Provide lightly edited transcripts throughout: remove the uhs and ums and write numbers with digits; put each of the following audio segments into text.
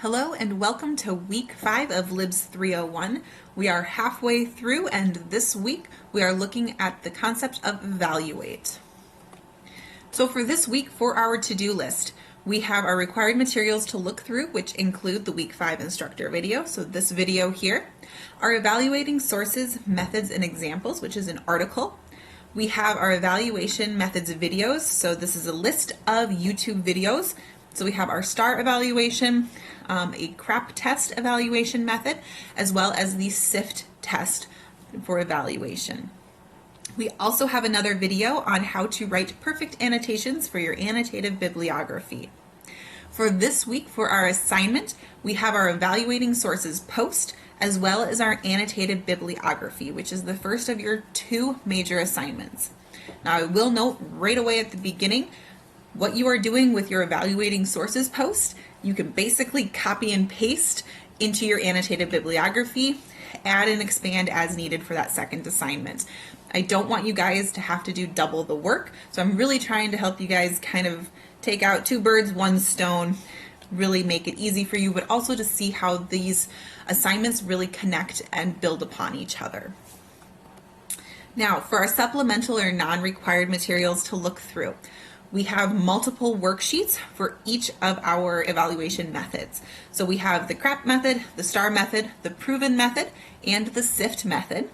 Hello and welcome to week 5 of LIBS 301. We are halfway through and this week we are looking at the concept of evaluate. So for this week, for our to-do list, we have our required materials to look through, which include the week 5 instructor video, so this video here, our evaluating sources, methods, and examples, which is an article. We have our evaluation methods videos, so this is a list of YouTube videos. So we have our STAR evaluation, a CRAP test evaluation method, as well as the SIFT test for evaluation. We also have another video on how to write perfect annotations for your annotative bibliography. For this week, for our assignment, we have our evaluating sources post, as well as our annotated bibliography, which is the first of your 2 major assignments. Now, I will note right away at the beginning, what you are doing with your evaluating sources post, you can basically copy and paste into your annotated bibliography, add and expand as needed for that second assignment. I don't want you guys to have to do double the work, so I'm really trying to help you guys kind of take out 2 birds, 1 stone, really make it easy for you, but also to see how these assignments really connect and build upon each other. Now, for our supplemental or non-required materials to look through, we have multiple worksheets for each of our evaluation methods. So we have the CRAP method, the STAR method, the proven method, and the SIFT method.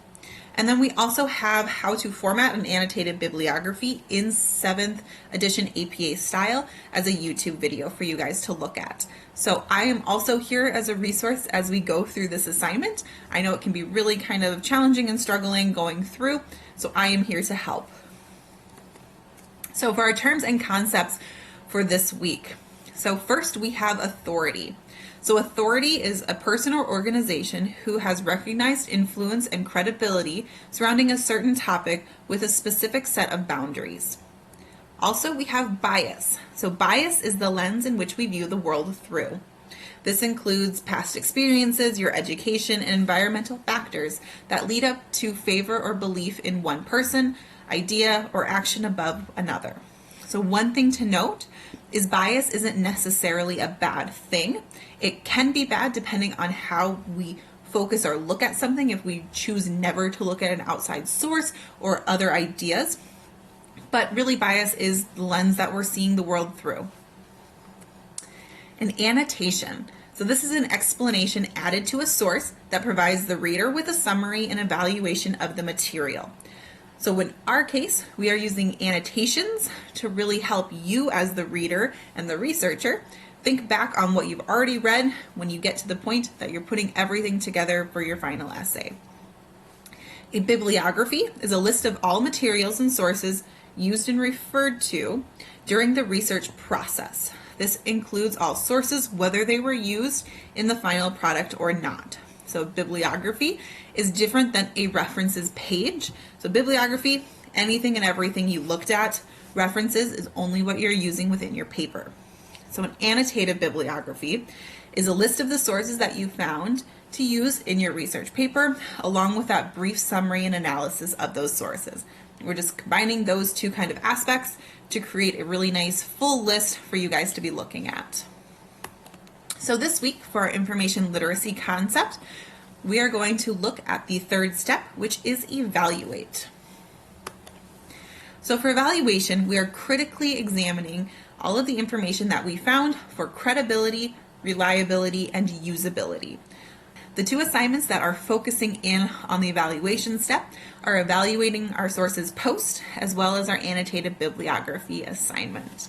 And then we also have how to format an annotated bibliography in 7th edition APA style as a YouTube video for you guys to look at. So I am also here as a resource as we go through this assignment. I know it can be really kind of challenging and struggling going through, so I am here to help. So for our terms and concepts for this week. So first we have authority. So authority is a person or organization who has recognized influence and credibility surrounding a certain topic with a specific set of boundaries. Also we have bias. So bias is the lens in which we view the world through. This includes past experiences, your education, and environmental factors that lead up to favor or belief in one person, idea, or action above another. So one thing to note is bias isn't necessarily a bad thing. It can be bad depending on how we focus or look at something, if we choose never to look at an outside source or other ideas. But really bias is the lens that we're seeing the world through. An annotation. So this is an explanation added to a source that provides the reader with a summary and evaluation of the material. So in our case, we are using annotations to really help you as the reader and the researcher think back on what you've already read when you get to the point that you're putting everything together for your final essay. A bibliography is a list of all materials and sources used and referred to during the research process. This includes all sources, whether they were used in the final product or not. So bibliography is different than a references page. So bibliography, anything and everything you looked at. References is only what you're using within your paper. So an annotated bibliography is a list of the sources that you found to use in your research paper, along with that brief summary and analysis of those sources. We're just combining those 2 kind of aspects to create a really nice full list for you guys to be looking at. So this week for our information literacy concept, we are going to look at the 3rd step, which is evaluate. So for evaluation, we are critically examining all of the information that we found for credibility, reliability, and usability. The 2 assignments that are focusing in on the evaluation step are evaluating our sources post, as well as our annotated bibliography assignment.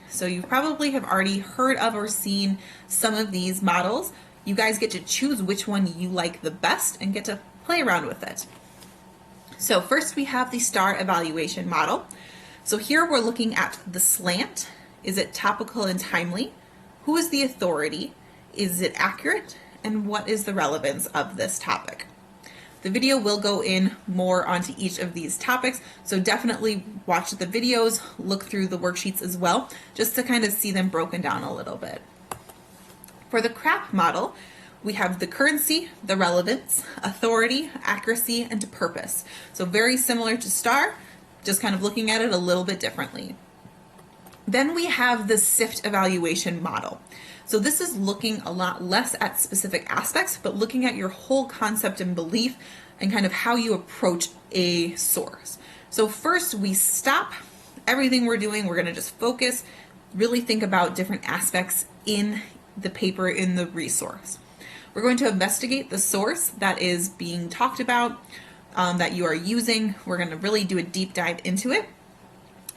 So you probably have already heard of or seen some of these models. You guys get to choose which one you like the best and get to play around with it. So first we have the STAR evaluation model. So here we're looking at the slant. Is it topical and timely? Who is the authority? Is it accurate? And what is the relevance of this topic? The video will go in more onto each of these topics, so definitely watch the videos, look through the worksheets as well, just to kind of see them broken down a little bit. For the CRAP model, we have the currency, the relevance, authority, accuracy, and purpose. So very similar to STAR, just kind of looking at it a little bit differently. Then we have the SIFT evaluation model. So this is looking a lot less at specific aspects, but looking at your whole concept and belief and kind of how you approach a source. So first we stop everything we're doing. We're going to just focus, really think about different aspects in the paper, in the resource. We're going to investigate the source that is being talked about, that you are using. We're going to really do a deep dive into it.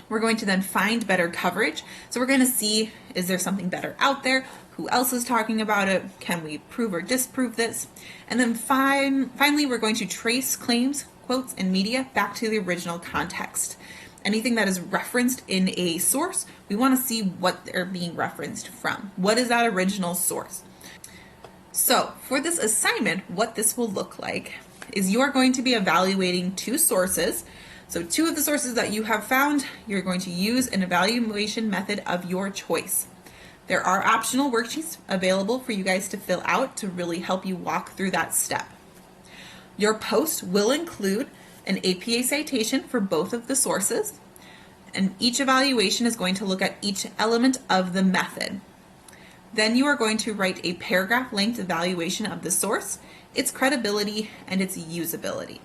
We're going to then find better coverage. So we're going to see, is there something better out there? Who else is talking about it? Can we prove or disprove this? And then finally, we're going to trace claims, quotes, and media back to the original context. Anything that is referenced in a source, we want to see what they're being referenced from. What is that original source? So for this assignment, what this will look like is you are going to be evaluating two sources. So two of the sources that you have found, you're going to use an evaluation method of your choice. There are optional worksheets available for you guys to fill out to really help you walk through that step. Your post will include an APA citation for both of the sources, and each evaluation is going to look at each element of the method. Then you are going to write a paragraph length evaluation of the source, its credibility, and its usability.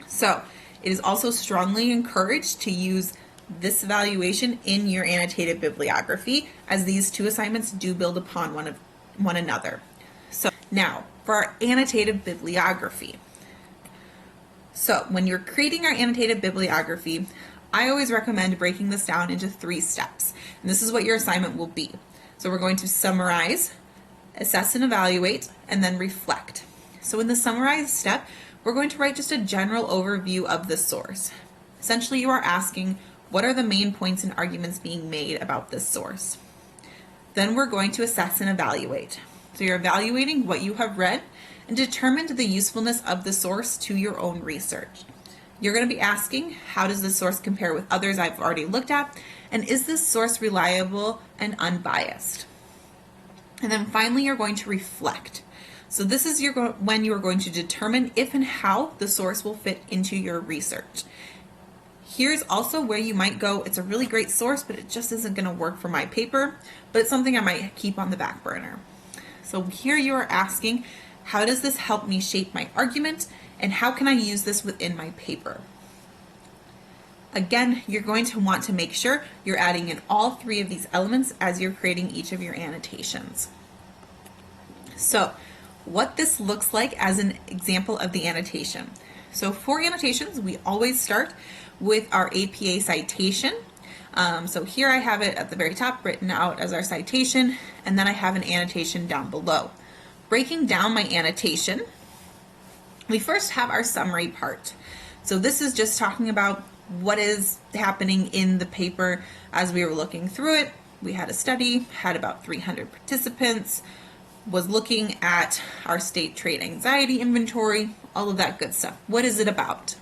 So it is also strongly encouraged to use this evaluation in your annotated bibliography, as these two assignments do build upon one another. So now for our annotated bibliography. So when you're creating our annotated bibliography, I always recommend breaking this down into 3 steps. And this is what your assignment will be. So we're going to summarize, assess and evaluate, and then reflect. So in the summarize step, we're going to write just a general overview of the source. Essentially, you are asking, what are the main points and arguments being made about this source? Then we're going to assess and evaluate. So you're evaluating what you have read and determined the usefulness of the source to your own research. You're going to be asking, how does this source compare with others I've already looked at? And is this source reliable and unbiased? And then finally, you're going to reflect. So this is when you're going to determine if and how the source will fit into your research. Here's also where you might go, it's a really great source, but it just isn't going to work for my paper, but it's something I might keep on the back burner. So here you are asking, how does this help me shape my argument, and how can I use this within my paper? Again, you're going to want to make sure you're adding in all 3 of these elements as you're creating each of your annotations. So what this looks like as an example of the annotation. So for annotations, we always start with our APA citation. So here I have it at the very top written out as our citation, and then I have an annotation down below. Breaking down my annotation, we first have our summary part. So this is just talking about what is happening in the paper as we were looking through it. We had a study, had about 300 participants, was looking at our state trait anxiety inventory, all of that good stuff. What is it about?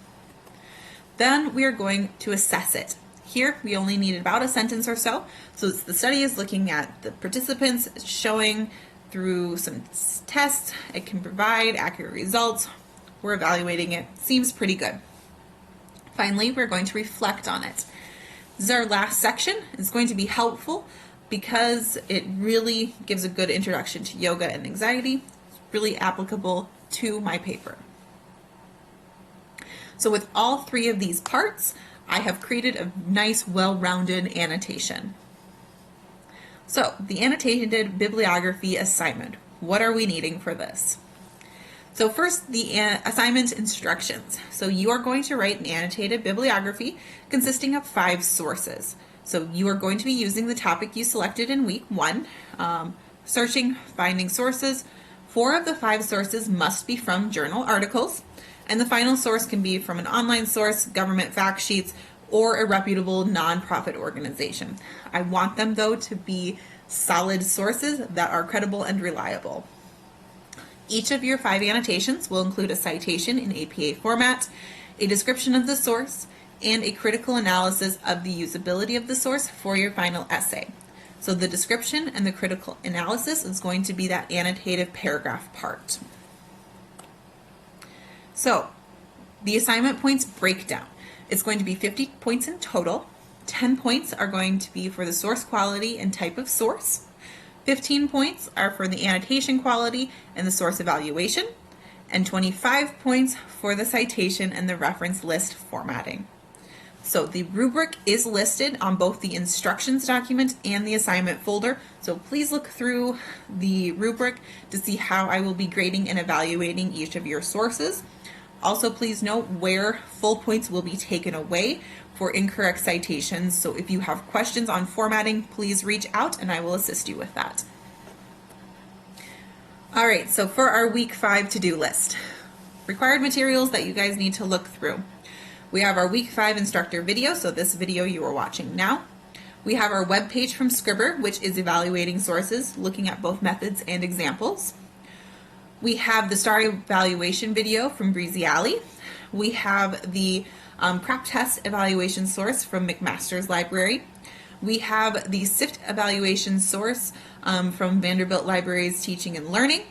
Then we are going to assess it. Here we only need about a sentence or so. So the study is looking at the participants, showing through some tests, it can provide accurate results. We're evaluating it. Seems pretty good. Finally, we're going to reflect on it. This is our last section. It's going to be helpful because it really gives a good introduction to yoga and anxiety. It's really applicable to my paper. So with all 3 of these parts, I have created a nice, well-rounded annotation. So the annotated bibliography assignment. What are we needing for this? So first, the assignment instructions. So you are going to write an annotated bibliography consisting of 5 sources. So you are going to be using the topic you selected in week 1, searching, finding sources. 4 of the 5 sources must be from journal articles, and the final source can be from an online source, government fact sheets, or a reputable nonprofit organization. I want them, though, to be solid sources that are credible and reliable. Each of your 5 annotations will include a citation in APA format, a description of the source, and a critical analysis of the usability of the source for your final essay. So the description and the critical analysis is going to be that annotated paragraph part. So the assignment points breakdown. It's going to be 50 points in total. 10 points are going to be for the source quality and type of source. 15 points are for the annotation quality and the source evaluation, and 25 points for the citation and the reference list formatting. So the rubric is listed on both the instructions document and the assignment folder, so please look through the rubric to see how I will be grading and evaluating each of your sources. Also, please note where full points will be taken away for incorrect citations, so if you have questions on formatting, please reach out and I will assist you with that. All right, so for our week 5 to-do list, required materials that you guys need to look through. We have our week 5 instructor video, so this video you are watching now. We have our web page from Scribber, which is evaluating sources, looking at both methods and examples. We have the STAR evaluation video from Breezy Alley. We have the prep test evaluation source from McMaster's Library. We have the SIFT evaluation source from Vanderbilt Library's Teaching and Learning.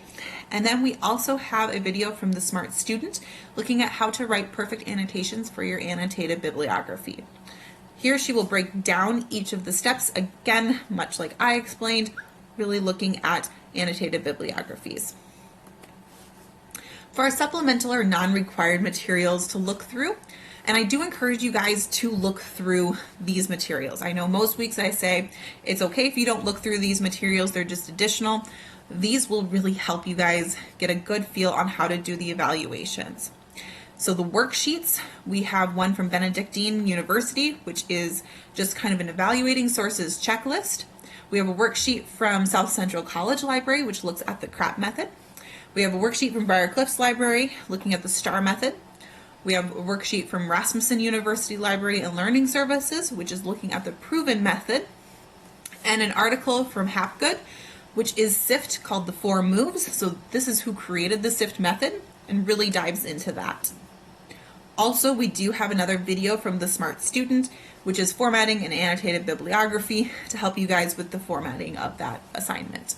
And then we also have a video from the Smart Student looking at how to write perfect annotations for your annotated bibliography. Here she will break down each of the steps, again, much like I explained, really looking at annotated bibliographies. For our supplemental or non-required materials to look through, and I do encourage you guys to look through these materials. I know most weeks I say it's okay if you don't look through these materials, they're just additional. These will really help you guys get a good feel on how to do the evaluations. So the worksheets, we have one from Benedictine University, which is just kind of an evaluating sources checklist. We have a worksheet from South Central College Library, which looks at the CRAP method. We have a worksheet from Briarcliff's Library, looking at the STAR method. We have a worksheet from Rasmussen University Library and Learning Services, which is looking at the proven method, and an article from Hapgood, which is SIFT, called The 4 Moves. So this is who created the SIFT method and really dives into that. Also, we do have another video from the Smart Student, which is formatting and annotated bibliography to help you guys with the formatting of that assignment.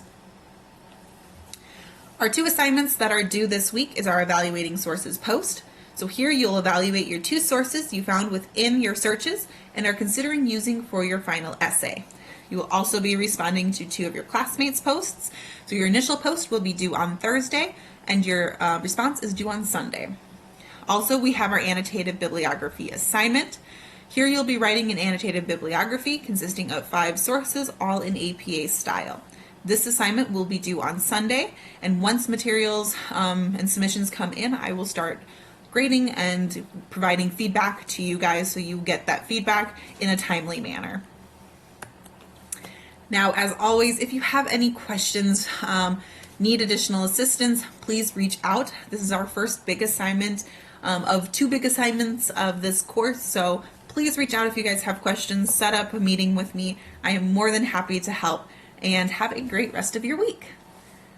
Our 2 assignments that are due this week is our Evaluating Sources post. So here you'll evaluate your 2 sources you found within your searches and are considering using for your final essay. You will also be responding to 2 of your classmates' posts. So your initial post will be due on Thursday and your response is due on Sunday. Also, we have our annotated bibliography assignment. Here you'll be writing an annotated bibliography consisting of 5 sources, all in APA style. This assignment will be due on Sunday, and once materials and submissions come in, I will start grading and providing feedback to you guys so you get that feedback in a timely manner. Now, as always, if you have any questions, need additional assistance, please reach out. This is our first big assignment of 2 big assignments of this course, so please reach out if you guys have questions. Set up a meeting with me. I am more than happy to help, and have a great rest of your week.